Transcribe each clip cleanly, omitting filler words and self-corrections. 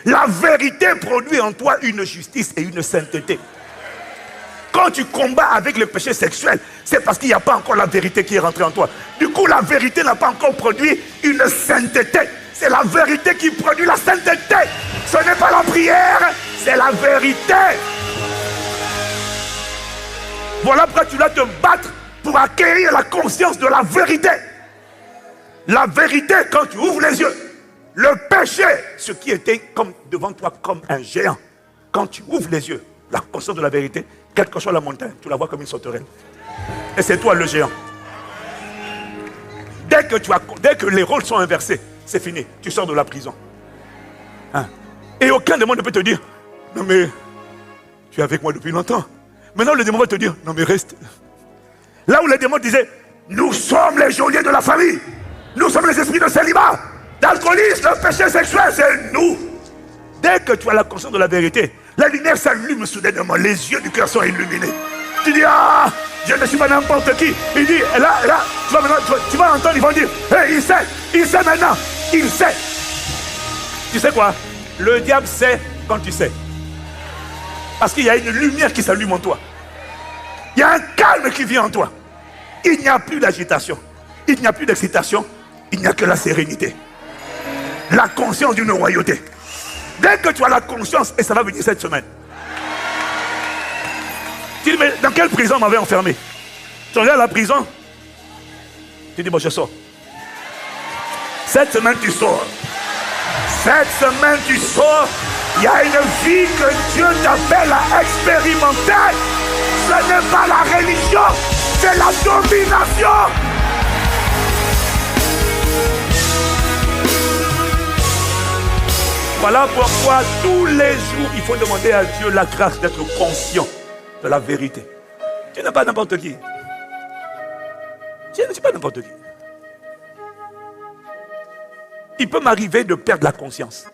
La vérité produit en toi une justice et une sainteté. Quand tu combats avec le péché sexuel, c'est parce qu'il n'y a pas encore la vérité qui est rentrée en toi. Du coup, la vérité n'a pas encore produit une sainteté. C'est la vérité qui produit la sainteté. Ce n'est pas la prière, c'est la vérité. Voilà pourquoi tu dois te battre pour acquérir la conscience de la vérité. La vérité, quand tu ouvres les yeux, le péché, ce qui était comme devant toi comme un géant, quand tu ouvres les yeux, la conscience de la vérité, quelle que soit la montagne, tu la vois comme une sauterelle. Et c'est toi le géant. Dès que les rôles sont inversés, c'est fini. Tu sors de la prison. Hein? Et aucun démon ne peut te dire, non mais, tu es avec moi depuis longtemps. Maintenant le démon va te dire, non mais reste. Là où les démons disaient, nous sommes les geôliers de la famille. Nous sommes les esprits de célibat, d'alcoolisme, de péché sexuel, c'est nous. Dès que tu as la conscience de la vérité, la lumière s'allume soudainement, les yeux du cœur sont illuminés. Tu dis, ah, je ne suis pas n'importe qui. Il dit, là, tu vas entendre, ils vont dire, hey, il sait maintenant, il sait. Tu sais quoi? Le diable sait quand tu sais. Parce qu'il y a une lumière qui s'allume en toi. Il y a un calme qui vient en toi. Il n'y a plus d'agitation. Il n'y a plus d'excitation. Il n'y a que la sérénité. La conscience d'une royauté. Dès que tu as la conscience, et ça va venir cette semaine. Tu dis, mais dans quelle prison on m'avait enfermé? Tu regardes la prison. Tu dis, bon, je sors. Cette semaine, tu sors. Cette semaine, tu sors. Il y a une vie que Dieu t'appelle à expérimenter. Ce n'est pas la religion, c'est la domination. Voilà pourquoi tous les jours, il faut demander à Dieu la grâce d'être conscient de la vérité. Tu n'es pas n'importe qui. Je ne suis pas n'importe qui. Il peut m'arriver de perdre la conscience.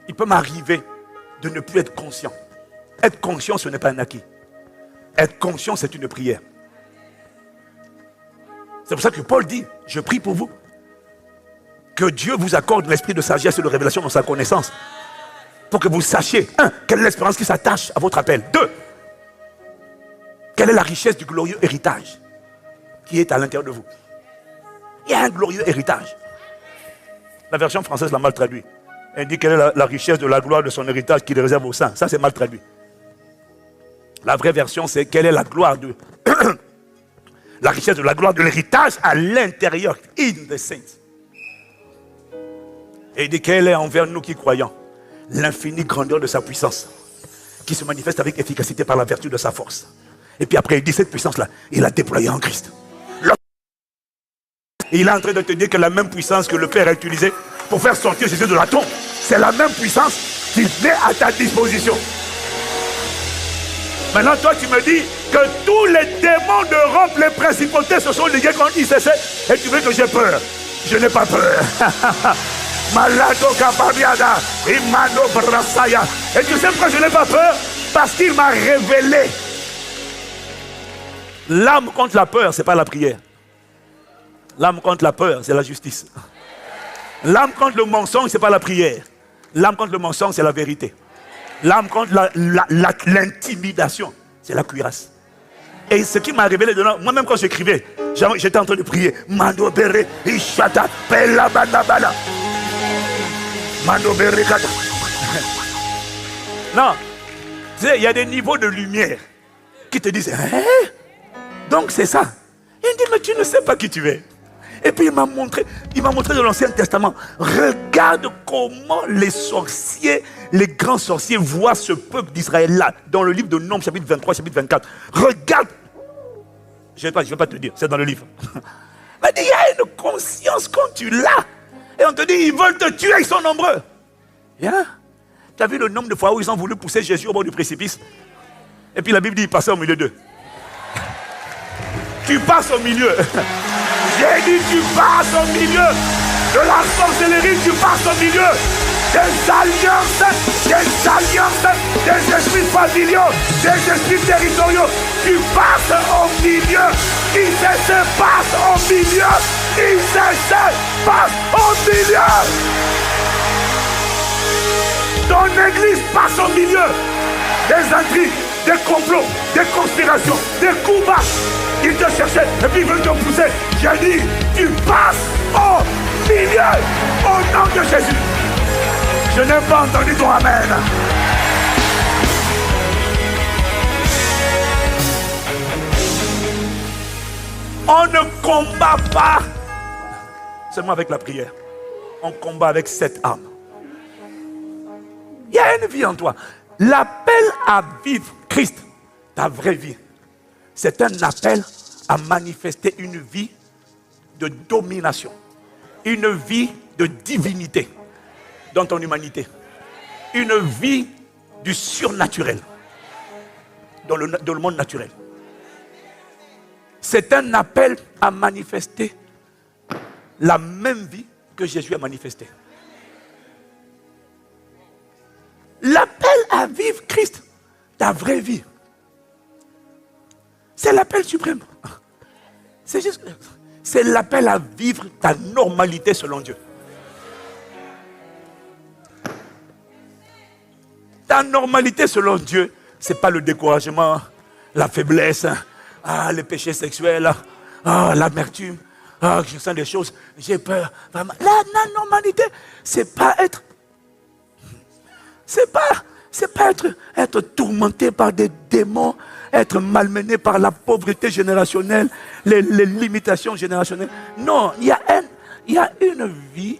Il peut m'arriver de ne plus être conscient. Être conscient, ce n'est pas un acquis. Être conscient, c'est une prière. C'est pour ça que Paul dit, je prie pour vous. Que Dieu vous accorde l'esprit de sagesse et de révélation dans sa connaissance. Pour que vous sachiez, un, quelle est l'espérance qui s'attache à votre appel. Deux, quelle est la richesse du glorieux héritage qui est à l'intérieur de vous. Il y a un glorieux héritage. La version française l'a mal traduit. Elle dit quelle est la richesse de la gloire de son héritage qu'il réserve au saints. Ça, c'est mal traduit. La vraie version, c'est quelle est la gloire de... la richesse de la gloire de l'héritage à l'intérieur. In the saints. Et il dit quelle est envers nous qui croyons l'infinie grandeur de sa puissance qui se manifeste avec efficacité par la vertu de sa force. Et puis après, il dit cette puissance-là, il l'a déployée en Christ. Et il est en train de te dire que la même puissance que le Père a utilisée pour faire sortir Jésus de la tombe, c'est la même puissance qui met à ta disposition. Maintenant, toi, tu me dis que tous les démons d'Europe, les principautés se sont ligués contre ICC et tu veux que j'ai peur. Je n'ai pas peur. Malado Kababiada, Imano Brasaya. Et tu sais pourquoi je n'ai pas peur? Parce qu'il m'a révélé. L'arme contre la peur, ce n'est pas la prière. L'arme contre la peur, c'est la justice. L'arme contre le mensonge, ce n'est pas la prière. L'arme contre le mensonge, c'est la vérité. L'arme contre l'intimidation, c'est la cuirasse. Et ce qui m'a révélé de moi-même quand j'écrivais, j'étais en train de prier. Mando bere, ishata, pella banabana. Mando bere kata. Non, tu sais, il y a des niveaux de lumière qui te disent, hein? Donc c'est ça. Il dit, mais tu ne sais pas qui tu es. Et puis il m'a montré dans l'Ancien Testament, regarde comment les sorciers, les grands sorciers voient ce peuple d'Israël-là, dans le livre de Nombres, chapitre 23, chapitre 24. Regarde, je ne vais pas te dire, c'est dans le livre. Mais il y a une conscience quand tu l'as. Et on te dit, ils veulent te tuer, ils sont nombreux. Yeah. Tu as vu le nombre de fois où ils ont voulu pousser Jésus au bord du précipice? Et puis la Bible dit, il passait au milieu d'eux. Tu passes au milieu. J'ai dit, tu passes au milieu. De la sorcellerie, tu passes au milieu. des alliances, des esprits familiaux, des esprits territoriaux qui passent au milieu, qui se passent au milieu, qui se passent au milieu. Ton église passe au milieu des intrigues, des complots, des conspirations, des coups bas. Ils te cherchaient et puis ils veulent te pousser. J'ai dit, tu passes au milieu au nom de Jésus. Je n'ai pas entendu ton amen. On ne combat pas seulement avec la prière. On combat avec cette âme. Il y a une vie en toi. L'appel à vivre Christ, ta vraie vie, c'est un appel à manifester une vie de domination, une vie de divinité dans ton humanité, une vie du surnaturel dans le monde naturel. C'est un appel à manifester la même vie que Jésus a manifestée. L'appel à vivre Christ, ta vraie vie, c'est l'appel suprême. C'est l'appel à vivre ta normalité selon Dieu. Ta normalité selon Dieu, ce n'est pas le découragement, la faiblesse, les péchés sexuels, l'amertume, je sens des choses, j'ai peur. Vraiment. La normalité, c'est pas être. C'est pas être tourmenté par des démons, être malmené par la pauvreté générationnelle, les limitations générationnelles. Non, il y a une vie,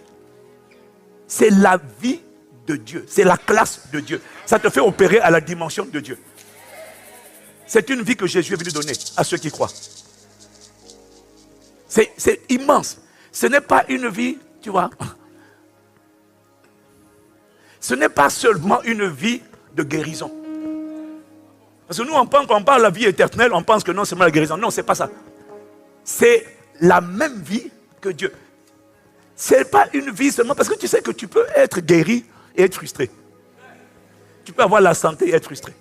c'est la vie de Dieu, c'est la classe de Dieu. Ça te fait opérer à la dimension de Dieu. C'est une vie que Jésus est venu donner à ceux qui croient. C'est immense. Ce n'est pas une vie, tu vois. Ce n'est pas seulement une vie de guérison. Parce que nous, on pense qu'on parle de la vie éternelle, on pense que non, c'est seulement la guérison. Non, ce n'est pas ça. C'est la même vie que Dieu. Ce n'est pas une vie seulement, parce que tu sais que tu peux être guéri et être frustré. Tu peux avoir la santé et être frustré.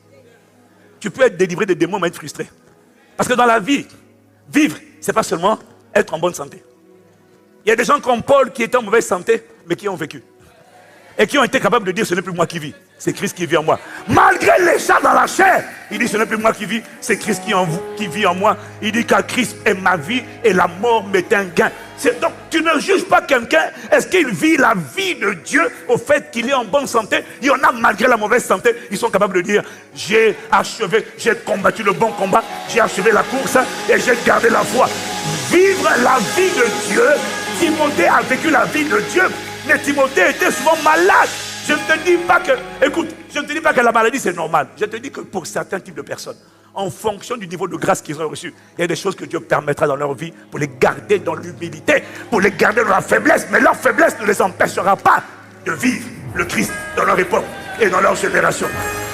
Tu peux être délivré des démons et être frustré. Parce que dans la vie, vivre, ce n'est pas seulement être en bonne santé. Il y a des gens comme Paul qui étaient en mauvaise santé, mais qui ont vécu. Et qui ont été capables de dire, ce n'est plus moi qui vis, c'est Christ qui vit en moi. Malgré les chats dans la chair, il dit, ce n'est plus moi qui vis, c'est Christ qui vit en moi. Il dit qu'à Christ est ma vie et la mort m'est un gain. Donc tu ne juges pas quelqu'un, est-ce qu'il vit la vie de Dieu au fait qu'il est en bonne santé? Il y en a malgré la mauvaise santé, ils sont capables de dire, j'ai combattu le bon combat, j'ai achevé la course et j'ai gardé la foi. Vivre la vie de Dieu, Timothée a vécu la vie de Dieu. Mais Timothée était souvent malade. Je ne te dis pas que, écoute, je ne te dis pas que la maladie c'est normal. Je te dis que pour certains types de personnes, en fonction du niveau de grâce qu'ils ont reçu, il y a des choses que Dieu permettra dans leur vie pour les garder dans l'humilité, pour les garder dans la faiblesse. Mais leur faiblesse ne les empêchera pas de vivre le Christ dans leur époque et dans leur génération.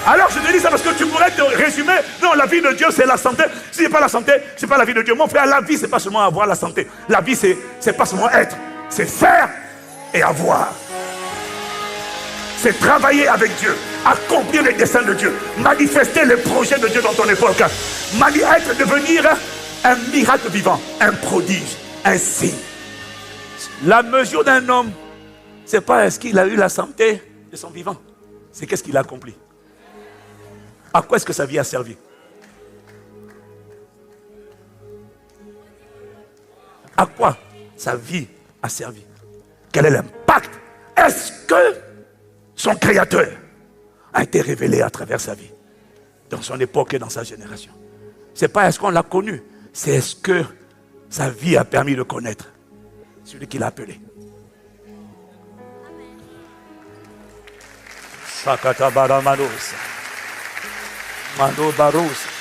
Alors je te dis ça parce que tu pourrais te résumer. Non, la vie de Dieu c'est la santé. Si ce n'est pas la santé, ce n'est pas la vie de Dieu. Mon frère, la vie c'est pas seulement avoir la santé. La vie c'est pas seulement être, c'est faire et avoir. C'est travailler avec Dieu, accomplir les desseins de Dieu, manifester les projets de Dieu dans ton époque, devenir un miracle vivant, un prodige, un signe. La mesure d'un homme, c'est pas est-ce qu'il a eu la santé de son vivant, c'est qu'est-ce qu'il a accompli. À quoi est-ce que sa vie a servi? À quoi sa vie a servi? Quel est l'impact? Est-ce que son créateur a été révélé à travers sa vie, dans son époque et dans sa génération? Ce n'est pas est-ce qu'on l'a connu, c'est est-ce que sa vie a permis de connaître celui qu'il a appelé. Sakata Baramanos. Mano Baros.